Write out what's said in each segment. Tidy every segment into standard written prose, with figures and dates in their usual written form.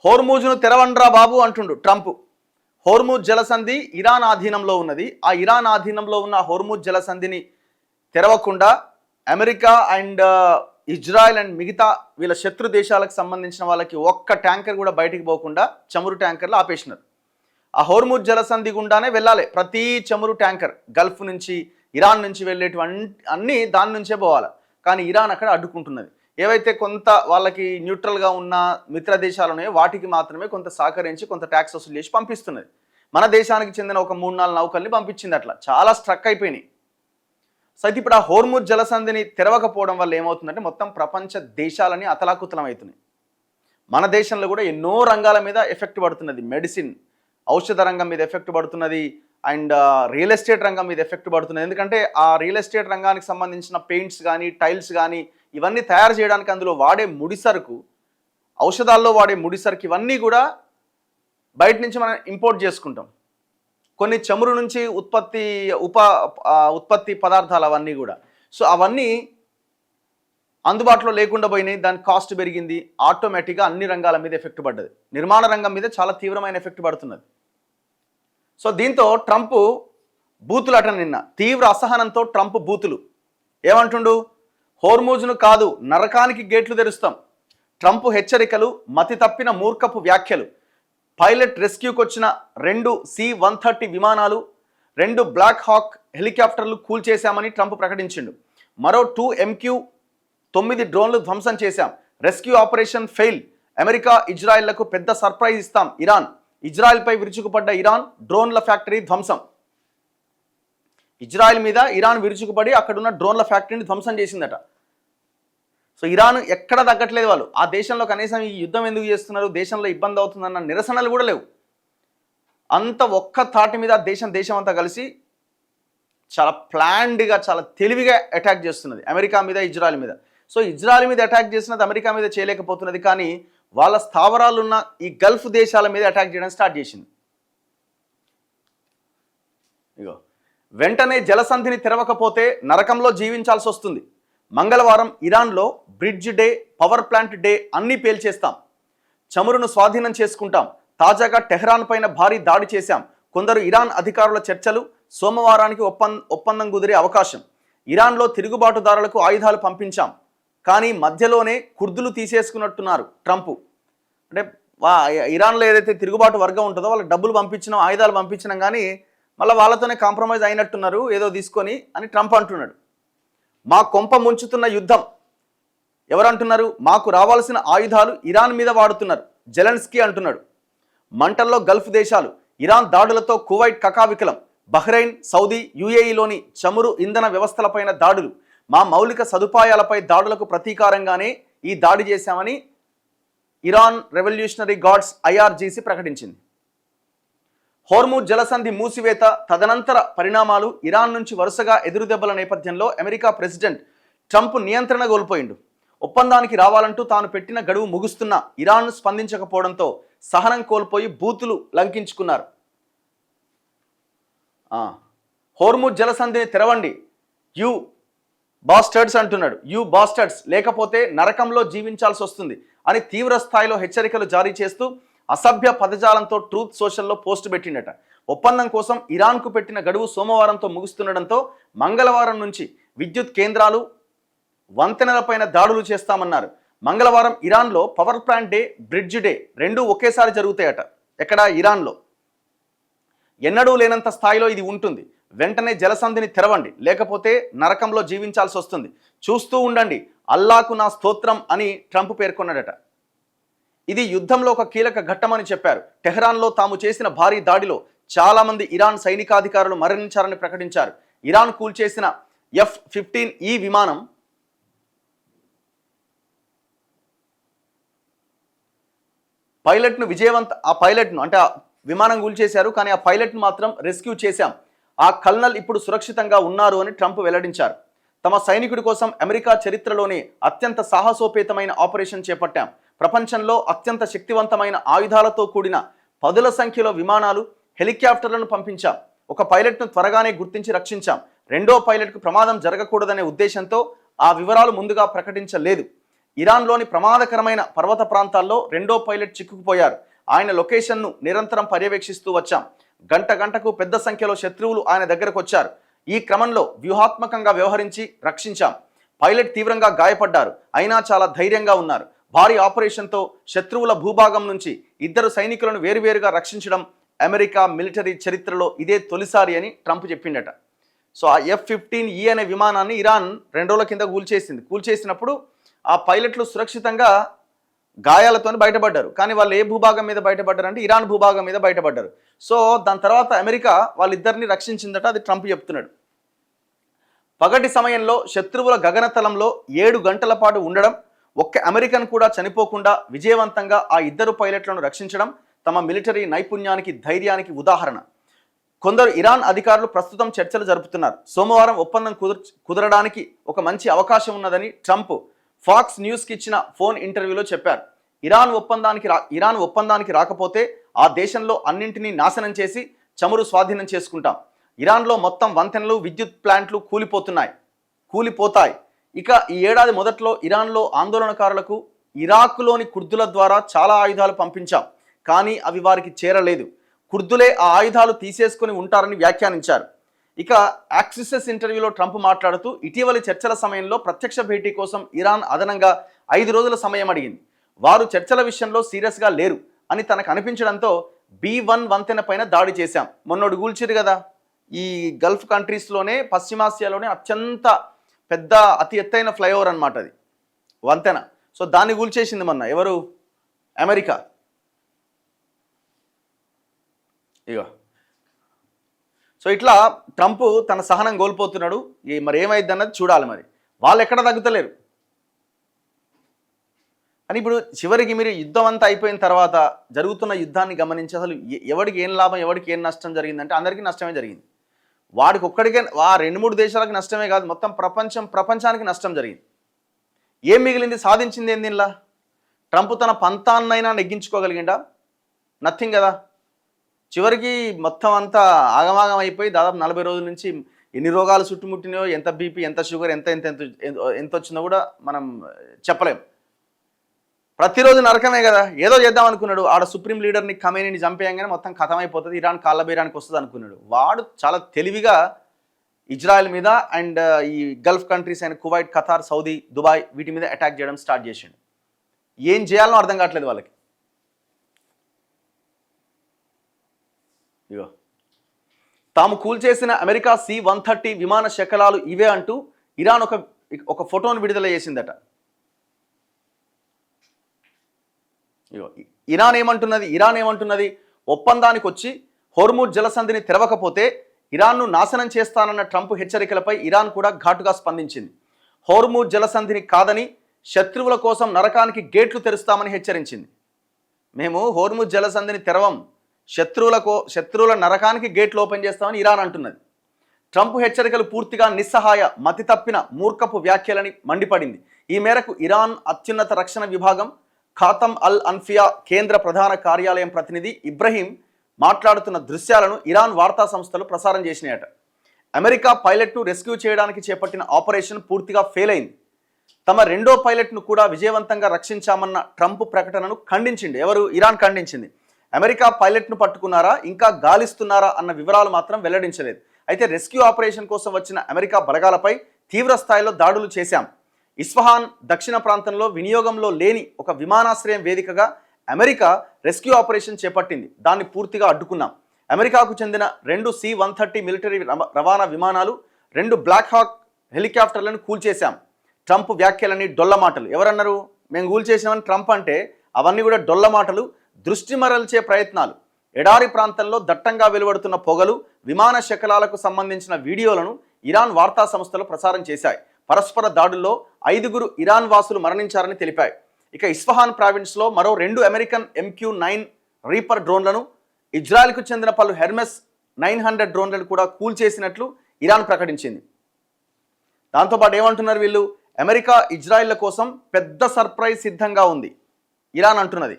హోర్మూజ్ను తెరవండ్రా బాబు అంటుండు ట్రంప్. హోర్మూజ్ జలసంధి ఇరాన్ ఆధీనంలో ఉన్నది. ఆ ఇరాన్ ఆధీనంలో ఉన్న హోర్మూజ్ జలసంధిని తెరవకుండా అమెరికా అండ్ ఇజ్రాయెల్ అండ్ మిగతా వీళ్ళ శత్రు దేశాలకు సంబంధించిన వాళ్ళకి ఒక్క ట్యాంకర్ కూడా బయటికి పోకుండా చమురు ట్యాంకర్లు ఆపేసినారు. ఆ హోర్మూజ్ జలసంధి గుండానే వెళ్ళాలి ప్రతి చమురు ట్యాంకర్. గల్ఫ్ నుంచి ఇరాన్ నుంచి వెళ్ళేటువంటి అన్నీ దాని నుంచే పోవాలి. కానీ ఇరాన్ అక్కడ అడ్డుకుంటున్నది. ఏవైతే కొంత వాళ్ళకి న్యూట్రల్గా ఉన్న మిత్ర దేశాలు ఉన్నాయో వాటికి మాత్రమే కొంత సహకరించి కొంత ట్యాక్స్ వసూలు చేసి పంపిస్తున్నది. మన దేశానికి చెందిన ఒక 3-4 నౌకల్ని పంపించింది. అట్లా చాలా స్ట్రక్ అయిపోయినాయి. సో అయితే ఇప్పుడు ఆ హోర్మూజ్ జలసంధిని తెరవకపోవడం వల్ల ఏమవుతుందంటే మొత్తం ప్రపంచ దేశాలని అతలాకుతలం అవుతున్నాయి. మన దేశంలో కూడా ఎన్నో రంగాల మీద ఎఫెక్ట్ పడుతున్నది. మెడిసిన్, ఔషధ రంగం మీద ఎఫెక్ట్ పడుతున్నది అండ్ రియల్ ఎస్టేట్ రంగం మీద ఎఫెక్ట్ పడుతున్నది. ఎందుకంటే ఆ రియల్ ఎస్టేట్ రంగానికి సంబంధించిన పెయింట్స్ కానీ టైల్స్ కానీ ఇవన్నీ తయారు చేయడానికి అందులో వాడే ముడిసరుకు, ఔషధాల్లో వాడే ముడిసరుకు ఇవన్నీ కూడా బయట నుంచి మనం ఇంపోర్ట్ చేసుకుంటాం. కొన్ని చమురు నుంచి ఉత్పత్తి పదార్థాలు అవన్నీ కూడా. సో అవన్నీ అందుబాటులో లేకుండా పోయినాయి. దాని కాస్ట్ పెరిగింది. ఆటోమేటిక్గా అన్ని రంగాల మీద ఎఫెక్ట్ పడ్డది. నిర్మాణ రంగం మీద చాలా తీవ్రమైన ఎఫెక్ట్ పడుతున్నది. సో దీంతో ట్రంప్ బూతులు అట నిన్న తీవ్ర అసహనంతో ట్రంప్ బూతులు ఏమంటుండు? హోర్మూజ్ను కాదు నరకానికి గేట్లు తెరుస్తాం. ట్రంప్ హెచ్చరికలు, మతి తప్పిన మూర్ఖపు వ్యాఖ్యలు. పైలట్ రెస్క్యూకి వచ్చిన 2 C-130 విమానాలు, 2 బ్లాక్ హాక్ హెలికాప్టర్లు కూల్చేశామని ట్రంప్ ప్రకటించిండు. మరో 2 MQ-9 డ్రోన్లు ధ్వంసం చేశాం. Rescue operation fail. అమెరికా ఇజ్రాయెళ్లకు పెద్ద సర్ప్రైజ్ ఇస్తాం. ఇరాన్, ఇజ్రాయెల్పై విరుచుకుపడ్డ ఇరాన్ డ్రోన్ల ఫ్యాక్టరీ ధ్వంసం. ఇజ్రాయెల్ మీద ఇరాన్ విరుచుకుపడి అక్కడున్న డ్రోన్ల ఫ్యాక్టరీని ధ్వంసం చేసిందట. సో ఇరాన్ ఎక్కడ తగ్గట్లేదు. వాళ్ళు ఆ దేశంలో కనీసం ఈ యుద్ధం ఎందుకు చేస్తున్నారు, దేశంలో ఇబ్బంది అవుతుందన్న నిరసనలు కూడా లేవు. అంత ఒక్క తాటి మీద దేశం అంతా కలిసి చాలా ప్లాన్డ్గా చాలా తెలివిగా అటాక్ చేస్తున్నది అమెరికా మీద, ఇజ్రాయెల్ మీద. సో ఇజ్రాయెల్ మీద అటాక్ చేసినది అమెరికా మీద చేయలేకపోతున్నది, కానీ వాళ్ళ స్థావరాలున్న ఈ గల్ఫ్ దేశాల మీద అటాక్ చేయడం స్టార్ట్ చేసింది. ఇగో వెంటనే జలసంధిని తెరవకపోతే నరకంలో జీవించాల్సి వస్తుంది. మంగళవారం ఇరాన్లో bridge day, power plant day అన్నీ పేల్చేస్తాం. చమురును స్వాధీనం చేసుకుంటాం. తాజాగా టెహ్రాన్ పైన భారీ దాడి చేశాం. కొందరు ఇరాన్ అధికారుల చర్చలు సోమవారానికి ఒప్పందం కుదిరే అవకాశం. ఇరాన్లో తిరుగుబాటుదారులకు ఆయుధాలు పంపించాం, కానీ మధ్యలోనే కుర్దులు తీసేసుకున్నట్టున్నారు ట్రంప్. అంటే ఇరాన్లో ఏదైతే తిరుగుబాటు వర్గం ఉంటుందో వాళ్ళకి డబ్బులు పంపించినాం, ఆయుధాలు పంపించినాం, కానీ మళ్ళీ వాళ్ళతోనే కాంప్రమైజ్ అయినట్టున్నారు ఏదో తీసుకొని అని ట్రంప్ అంటున్నాడు. మా కొంప ముంచుతున్న యుద్ధం ఎవరంటున్నారు? మాకు రావాల్సిన ఆయుధాలు ఇరాన్ మీద వాడుతున్నారు జెలెన్స్కీ అంటున్నాడు. మంటల్లో గల్ఫ్ దేశాలు. ఇరాన్ దాడులతో కువైట్ కకావికలం. బహ్రెయిన్, సౌదీ, యుఏఈలోని చమురు ఇంధన వ్యవస్థలపైన దాడులు. మా మౌలిక సదుపాయాలపై దాడులకు ప్రతీకారంగానే ఈ దాడి చేశామని ఇరాన్ రెవల్యూషనరీ గార్డ్స్ IRGC ప్రకటించింది. హోర్మూజ్ జలసంధి మూసివేత, తదనంతర పరిణామాలు, ఇరాన్ నుంచి వరుసగా ఎదురుదెబ్బల నేపథ్యంలో అమెరికా ప్రెసిడెంట్ ట్రంప్ నియంత్రణ కోల్పోయిండు. ఒప్పందానికి రావాలంటూ తాను పెట్టిన గడువు ముగుస్తున్న ఇరాన్ స్పందించకపోవడంతో సహనం కోల్పోయి బూతులు లంకించుకున్నారు. హోర్మూజ్ జలసంధిని తెరవండి యు బాస్టర్డ్స్ అంటున్నాడు. యు బాస్టర్డ్స్, లేకపోతే నరకంలో జీవించాల్సి వస్తుంది అని తీవ్ర స్థాయిలో హెచ్చరికలు జారీ చేస్తూ అసభ్య పదజాలంతో ట్రూత్ సోషల్లో పోస్ట్ పెట్టిండట. ఒప్పందం కోసం ఇరాన్కు పెట్టిన గడువు సోమవారంతో ముగుస్తుండడంతో మంగళవారం నుంచి విద్యుత్ కేంద్రాలు, వంతెనలపైన దాడులు చేస్తామన్నారు. మంగళవారం ఇరాన్లో power plant day, bridge day రెండూ ఒకేసారి జరుగుతాయట. ఎక్కడ? ఇరాన్లో. ఎన్నడూ లేనంత స్థాయిలో ఇది ఉంటుంది. వెంటనే జలసంధిని తెరవండి, లేకపోతే నరకంలో జీవించాల్సి వస్తుంది. చూస్తూ ఉండండి, అల్లాకు నా స్తోత్రం అని ట్రంప్ పేర్కొన్నాడట. ఇది యుద్ధంలో ఒక కీలక ఘట్టమని చెప్పారు. టెహ్రాన్లో తాము చేసిన భారీ దాడిలో చాలామంది ఇరాన్ సైనికాధికారులు మరణించారని ప్రకటించారు. ఇరాన్ కూల్చేసిన F-15E విమానం పైలట్ను అంటే ఆ విమానం కూల్చేశారు, కానీ ఆ పైలట్ను మాత్రం రెస్క్యూ చేశాం. ఆ కల్నల్ ఇప్పుడు సురక్షితంగా ఉన్నారు అని ట్రంప్ వెల్లడించారు. తమ సైనికుడి కోసం అమెరికా చరిత్రలోనే అత్యంత సాహసోపేతమైన ఆపరేషన్ చేపట్టాం. ప్రపంచంలో అత్యంత శక్తివంతమైన ఆయుధాలతో కూడిన 10ల సంఖ్యలో విమానాలు, హెలికాప్టర్లను పంపించాం. ఒక పైలట్ను త్వరగానే గుర్తించి రక్షించాం. రెండో పైలట్కు ప్రమాదం జరగకూడదనే ఉద్దేశంతో ఆ వివరాలు ముందుగా ప్రకటించలేదు. ఇరాన్లోని ప్రమాదకరమైన పర్వత ప్రాంతాల్లో రెండో పైలట్ చిక్కుకుపోయారు. ఆయన లొకేషన్ను నిరంతరం పర్యవేక్షిస్తూ వచ్చాం. గంటకు పెద్ద సంఖ్యలో శత్రువులు ఆయన దగ్గరకు వచ్చారు. ఈ క్రమంలో వ్యూహాత్మకంగా వ్యవహరించి రక్షించాం. పైలట్ తీవ్రంగా గాయపడ్డారు, అయినా చాలా ధైర్యంగా ఉన్నారు. భారీ ఆపరేషన్తో శత్రువుల భూభాగం నుంచి 2 సైనికులను వేరువేరుగా రక్షించడం అమెరికా మిలిటరీ చరిత్రలో ఇదే తొలిసారి అని ట్రంప్ చెప్పిండట. సో ఆ F-15E అనే విమానాన్ని ఇరాన్ 2 రోజుల కింద కూల్చేసినప్పుడు ఆ పైలట్లు సురక్షితంగా గాయాలతో బయటపడ్డారు. కానీ వాళ్ళు ఏ భూభాగం మీద బయటపడ్డారు అంటే ఇరాన్ భూభాగం మీద బయటపడ్డారు. సో దాని తర్వాత అమెరికా వాళ్ళిద్దరిని రక్షించిందట, అది ట్రంప్ చెప్తున్నాడు. పగటి సమయంలో శత్రువుల గగనతలంలో 7 గంటల పాటు ఉండడం, ఒక్క అమెరికన్ కూడా చనిపోకుండా విజయవంతంగా ఆ 2 పైలట్లను రక్షించడం తమ మిలిటరీ నైపుణ్యానికి, ధైర్యానికి ఉదాహరణ. కొందరు ఇరాన్ అధికారులు ప్రస్తుతం చర్చలు జరుపుతున్నారు. సోమవారం ఒప్పందం కుదరడానికి ఒక మంచి అవకాశం ఉన్నదని ట్రంప్ ఫాక్స్ న్యూస్కి ఇచ్చిన ఫోన్ ఇంటర్వ్యూలో చెప్పారు. ఇరాన్ ఒప్పందానికి రాకపోతే ఆ దేశంలో అన్నింటినీ నాశనం చేసి చమురు స్వాధీనం చేసుకుంటాం. ఇరాన్లో మొత్తం వంతెనలు, విద్యుత్ ప్లాంట్లు కూలిపోతాయి. ఇక ఈ ఏడాది మొదట్లో ఇరాన్లో ఆందోళనకారులకు ఇరాక్లోని కుర్దుల ద్వారా చాలా ఆయుధాలు పంపించాం, కానీ అవి వారికి చేరలేదు. కుర్దులే ఆ ఆయుధాలు తీసేసుకుని ఉంటారని వ్యాఖ్యానించారు. ఇక యాక్సిస్ ఇంటర్వ్యూలో ట్రంప్ మాట్లాడుతూ ఇటీవలి చర్చల సమయంలో ప్రత్యక్ష భేటీ కోసం ఇరాన్ అదనంగా 5 రోజుల సమయం అడిగింది. వారు చర్చల విషయంలో సీరియస్గా లేరు అని తనకు అనిపించడంతో B-1 వంతెన పైన దాడి చేశాం. మొన్నోడు కూల్చిరు కదా, ఈ గల్ఫ్ కంట్రీస్లోనే పశ్చిమాసియాలోనే అత్యంత పెద్ద అతి ఎత్తైన ఫ్లైఓవర్ అనమాట అది వంతెన. సో దాన్ని కూల్చేసింది మొన్న ఎవరు, అమెరికా. ఇగో సో ఇట్లా ట్రంప్ తన సహనం కోల్పోతున్నాడు. మరి ఏమైంది అన్నది చూడాలి. మరి వాళ్ళు ఎక్కడ తగ్గుతలేరు అని ఇప్పుడు చివరికి మీరు యుద్ధం అంతా అయిపోయిన తర్వాత జరుగుతున్న యుద్ధాన్ని గమనించి అసలు ఎవరికి ఏం లాభం, ఎవరికి ఏం నష్టం జరిగిందంటే అందరికీ నష్టమే జరిగింది. వాడికి ఒక్కడికే, 2-3 దేశాలకు నష్టమే కాదు, మొత్తం ప్రపంచానికి నష్టం జరిగింది. ఏం మిగిలింది, సాధించింది ఏంది? ఇలా ట్రంప్ తన పంతాన్నైనా నెగ్గించుకోగలిగిండా? నథింగ్ కదా. చివరికి మొత్తం అంతా ఆగమాగం అయిపోయి దాదాపు 40 రోజుల నుంచి ఎన్ని రోగాలు చుట్టుముట్టినాయో, ఎంత బీపీ, ఎంత షుగర్, ఎంత వచ్చిందో కూడా మనం చెప్పలేం. ప్రతిరోజు నరకమే కదా. ఏదో చేద్దాం అనుకున్నాడు, ఆడ సుప్రీం లీడర్ని ఖమేనీని చంపేయంగానే మొత్తం ఖతమైపోతుంది, ఇరాన్ కాళ్ళబేరానికి వస్తుంది అనుకున్నాడు. వాడు చాలా తెలివిగా ఇజ్రాయెల్ మీద అండ్ ఈ గల్ఫ్ కంట్రీస్ అయిన కువైట్, ఖతార్, సౌదీ, దుబాయ్ వీటి మీద అటాక్ చేయడం స్టార్ట్ చేసిండు. ఏం చేయాలనో అర్థం కావట్లేదు వాళ్ళకి. ఇగో తాము కూల్చేసిన అమెరికా C-130 విమాన శకలాలు ఇవే అంటూ ఇరాన్ ఒక ఫోటోను విడుదల చేసిందట. ఇగో ఇరాన్ ఏమంటున్నది, ఒప్పందానికి వచ్చి హోర్ముజ్ జలసంధిని తెరవకపోతే ఇరాన్ను నాశనం చేస్తానన్న ట్రంప్ హెచ్చరికలపై ఇరాన్ కూడా ఘాటుగా స్పందించింది. హోర్ముజ్ జలసంధిని కాదని శత్రువుల కోసం నరకానికి గేట్లు తెరుస్తామని హెచ్చరించింది. మేము హోర్ముజ్ జలసంధిని తెరవం, శత్రువుల నరకానికి గేట్లు ఓపెన్ చేస్తామని ఇరాన్ అంటున్నది. ట్రంప్ హెచ్చరికలు పూర్తిగా నిస్సహాయ, మతి తప్పిన మూర్ఖపు వ్యాఖ్యలని మండిపడింది. ఈ మేరకు ఇరాన్ అత్యున్నత రక్షణ విభాగం ఖాతం అల్ అన్ఫియా కేంద్ర ప్రధాన కార్యాలయం ప్రతినిధి ఇబ్రహీం మాట్లాడుతున్న దృశ్యాలను ఇరాన్ వార్తా సంస్థలు ప్రసారం చేసినాయట. అమెరికా పైలట్ను రెస్క్యూ చేయడానికి చేపట్టిన ఆపరేషన్ పూర్తిగా ఫెయిల్ అయింది. తమ 2వ పైలట్ను కూడా విజయవంతంగా రక్షించామన్న ట్రంప్ ప్రకటనను ఖండించింది. ఇరాన్ ఖండించింది. అమెరికా పైలట్ను పట్టుకున్నారా, ఇంకా గాలిస్తున్నారా అన్న వివరాలు మాత్రం వెల్లడించలేదు. అయితే రెస్క్యూ ఆపరేషన్ కోసం వచ్చిన అమెరికా బలగాలపై తీవ్ర స్థాయిలో దాడులు చేశాం. ఇస్ఫహాన్ దక్షిణ ప్రాంతంలో వినియోగంలో లేని ఒక విమానాశ్రయం వేదికగా అమెరికా రెస్క్యూ ఆపరేషన్ చేపట్టింది. దాన్ని పూర్తిగా అడ్డుకున్నాం. అమెరికాకు చెందిన 2 C-130 మిలిటరీ రవాణా విమానాలు, 2 బ్లాక్ హాక్ హెలికాప్టర్లను కూల్చేశాం. ట్రంప్ వ్యాఖ్యలన్నీ డొల్ల మాటలు. ఎవరన్నారు మేము కూల్చేసామని? ట్రంప్ అంటే అవన్నీ కూడా డొల్ల మాటలు, దృష్టి మరల్చే ప్రయత్నాలు. ఎడారి ప్రాంతంలో దట్టంగా వెలువడుతున్న పొగలు, విమాన శకలాలకు సంబంధించిన వీడియోలను ఇరాన్ వార్తా సంస్థలు ప్రసారం చేశాయి. పరస్పర దాడుల్లో 5 ఇరాన్ వాసులు మరణించారని తెలిపాయి. ఇక ఇస్ఫహాన్ ప్రావిన్స్లో మరో 2 అమెరికన్ MQ-9 రీపర్ డ్రోన్లను, ఇజ్రాయెల్కు చెందిన పలు హెర్మెస్ 900 డ్రోన్లను కూడా కూల్చేసినట్లు ఇరాన్ ప్రకటించింది. దాంతోపాటు ఏమంటున్నారు వీళ్ళు, అమెరికా ఇజ్రాయెళ్ల కోసం పెద్ద సర్ప్రైజ్ సిద్ధంగా ఉంది. ఇరాన్ అంటున్నది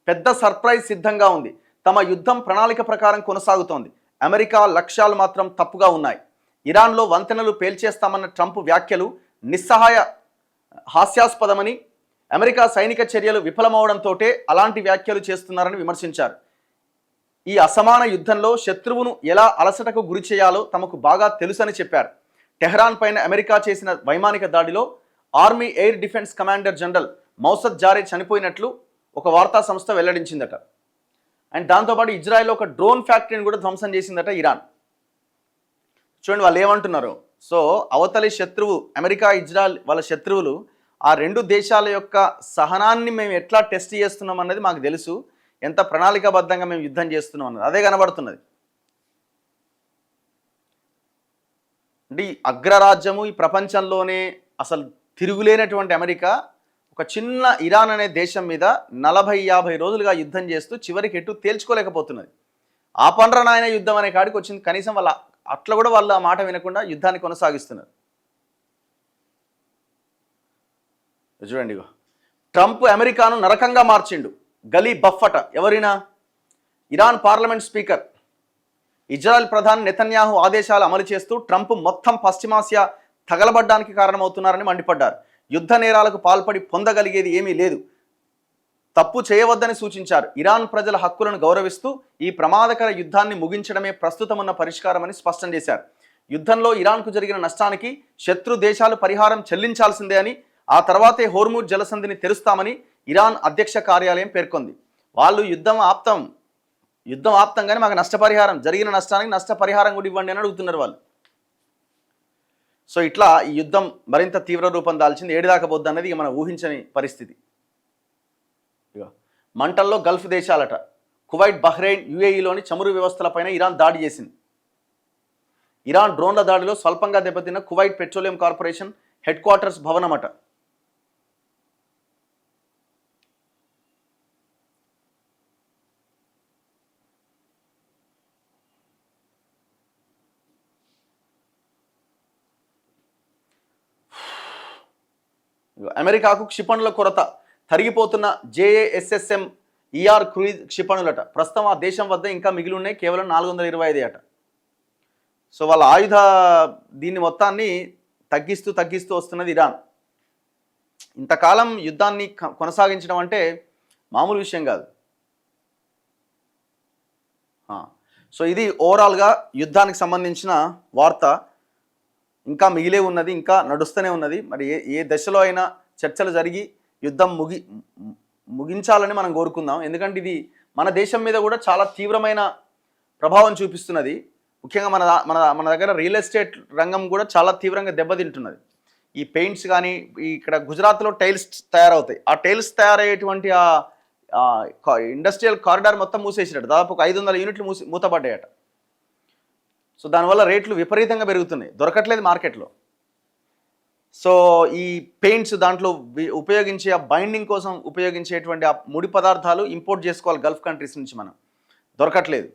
పెద్ద సర్ప్రైజ్ సిద్ధంగా ఉంది, తమ యుద్ధం ప్రణాళిక ప్రకారం కొనసాగుతోంది, అమెరికా లక్ష్యాలు మాత్రం తప్పుగా ఉన్నాయి. ఇరాన్లో వంతెనలు పేల్చేస్తామన్న ట్రంప్ వ్యాఖ్యలు హాస్యాస్పదమని అమెరికా సైనిక చర్యలు విఫలమవడంతో అలాంటి వ్యాఖ్యలు చేస్తున్నారని విమర్శించారు. ఈ అసమాన యుద్ధంలో శత్రువును ఎలా అలసటకు గురి చేయాలో తమకు బాగా తెలుసని చెప్పారు. టెహ్రాన్ పైన అమెరికా చేసిన వైమానిక దాడిలో army air defence commander general మౌసద్ జారే చనిపోయినట్లు ఒక వార్తా సంస్థ వెల్లడించిందట. అండ్ దాంతోపాటు ఇజ్రాయెల్లో ఒక డ్రోన్ ఫ్యాక్టరీని కూడా ధ్వంసం చేసిందట ఇరాన్. చూడండి వాళ్ళు ఏమంటున్నారు. సో అవతలి శత్రువు అమెరికా, ఇజ్రాయెల్ వాళ్ళ శత్రువులు ఆ రెండు దేశాల యొక్క సహనాన్ని మేము ఎట్లా టెస్ట్ చేస్తున్నాం అన్నది మాకు తెలుసు, ఎంత ప్రణాళికాబద్ధంగా మేము యుద్ధం చేస్తున్నాం అన్నది అదే కనబడుతున్నది. అంటే ఈ అగ్రరాజ్యము, ఈ ప్రపంచంలోనే అసలు తిరుగులేనటువంటి అమెరికా ఒక చిన్న ఇరాన్ అనే దేశం మీద 40-50 రోజులుగా యుద్ధం చేస్తూ చివరికి ఎటు తేల్చుకోలేకపోతున్నది. ఆ పండ్ర నాయన యుద్ధం అనే కాడికి వచ్చింది. కనీసం వాళ్ళ అట్లా కూడా వాళ్ళు ఆ మాట వినకుండా యుద్ధాన్ని కొనసాగిస్తున్నారు. చూడండి, ట్రంప్ అమెరికాను నరకంగా మార్చిండు. గలీ బఫ్ఫట ఎవరైనా ఇరాన్ పార్లమెంట్ స్పీకర్. ఇజ్రాయెల్ ప్రధాని నెతన్యాహు ఆదేశాలు అమలు చేస్తూ ట్రంప్ మొత్తం పశ్చిమాసియా తగలబడ్డానికి కారణమవుతున్నారని మండిపడ్డారు. యుద్ధ నేరాలకు పాల్పడి పొందగలిగేది ఏమీ లేదు, తప్పు చేయవద్దని సూచించారు. ఇరాన్ ప్రజల హక్కులను గౌరవిస్తూ ఈ ప్రమాదకర యుద్ధాన్ని ముగించడమే ప్రస్తుతమున్న పరిష్కారమని స్పష్టం చేశారు. యుద్ధంలో ఇరాన్కు జరిగిన నష్టానికి శత్రు దేశాలు పరిహారం చెల్లించాల్సిందే అని, ఆ తర్వాతే హోర్ముజ్ జలసంధిని తెరుస్తామని ఇరాన్ అధ్యక్ష కార్యాలయం పేర్కొంది. వాళ్ళు యుద్ధం ఆప్తం కానీ మాకు నష్టపరిహారం, జరిగిన నష్టానికి నష్టపరిహారం కూడా ఇవ్వండి అని అడుగుతున్నారు వాళ్ళు. సో ఇట్లా ఈ యుద్ధం మరింత తీవ్ర రూపం దాల్చింది. ఏడిదాకా పోద్ది అన్నది ఇక మనం ఊహించని పరిస్థితి. ఇక మంటల్లో గల్ఫ్ దేశాలట. కువైట్, బహ్రెయిన్, యుఏఈలోని చమురు వ్యవస్థలపైన ఇరాన్ దాడి చేసింది. ఇరాన్ డ్రోన్ల దాడిలో స్వల్పంగా దెబ్బతిన్న Kuwait petroleum corporation headquarters భవనమట. అమెరికాకు క్షిపణుల కొరత, తరిగిపోతున్న JASSM ER క్రూయిజ్ క్షిపణులట. ప్రస్తుతం ఆ దేశం వద్ద ఇంకా మిగిలి ఉన్నాయి కేవలం 425 అట. సో వాళ్ళ ఆయుధ దీన్ని మొత్తాన్ని తగ్గిస్తూ వస్తున్నది ఇరాన్. ఇంతకాలం యుద్ధాన్ని కొనసాగించడం అంటే మామూలు విషయం కాదు. సో ఇది ఓవరాల్గా యుద్ధానికి సంబంధించిన వార్త. ఇంకా మిగిలే ఉన్నది, ఇంకా నడుస్తూనే ఉన్నది. మరి ఏ దశలో అయినా చర్చలు జరిగి యుద్ధం ముగించాలని మనం కోరుకుందాం. ఎందుకంటే ఇది మన దేశం మీద కూడా చాలా తీవ్రమైన ప్రభావం చూపిస్తున్నది. ముఖ్యంగా మన దగ్గర రియల్ ఎస్టేట్ రంగం కూడా చాలా తీవ్రంగా దెబ్బతింటున్నది. ఈ పెయింట్స్ కానీ, ఇక్కడ గుజరాత్లో టైల్స్ తయారవుతాయి. ఆ టైల్స్ తయారయ్యేటువంటి ఇండస్ట్రియల్ కారిడార్ మొత్తం మూసేసినట్టు, దాదాపు 500 యూనిట్లు మూతపడ్డాయట. సో దానివల్ల రేట్లు విపరీతంగా పెరుగుతున్నాయి, దొరకట్లేదు మార్కెట్లో. సో ఈ పెయింట్స్ దాంట్లో ఉపయోగించే ఆ బైండింగ్ కోసం ఉపయోగించేటువంటి ఆ ముడి పదార్థాలు ఇంపోర్ట్ చేసుకోవాలి గల్ఫ్ కంట్రీస్ నుంచి, మనం దొరకట్లేదు.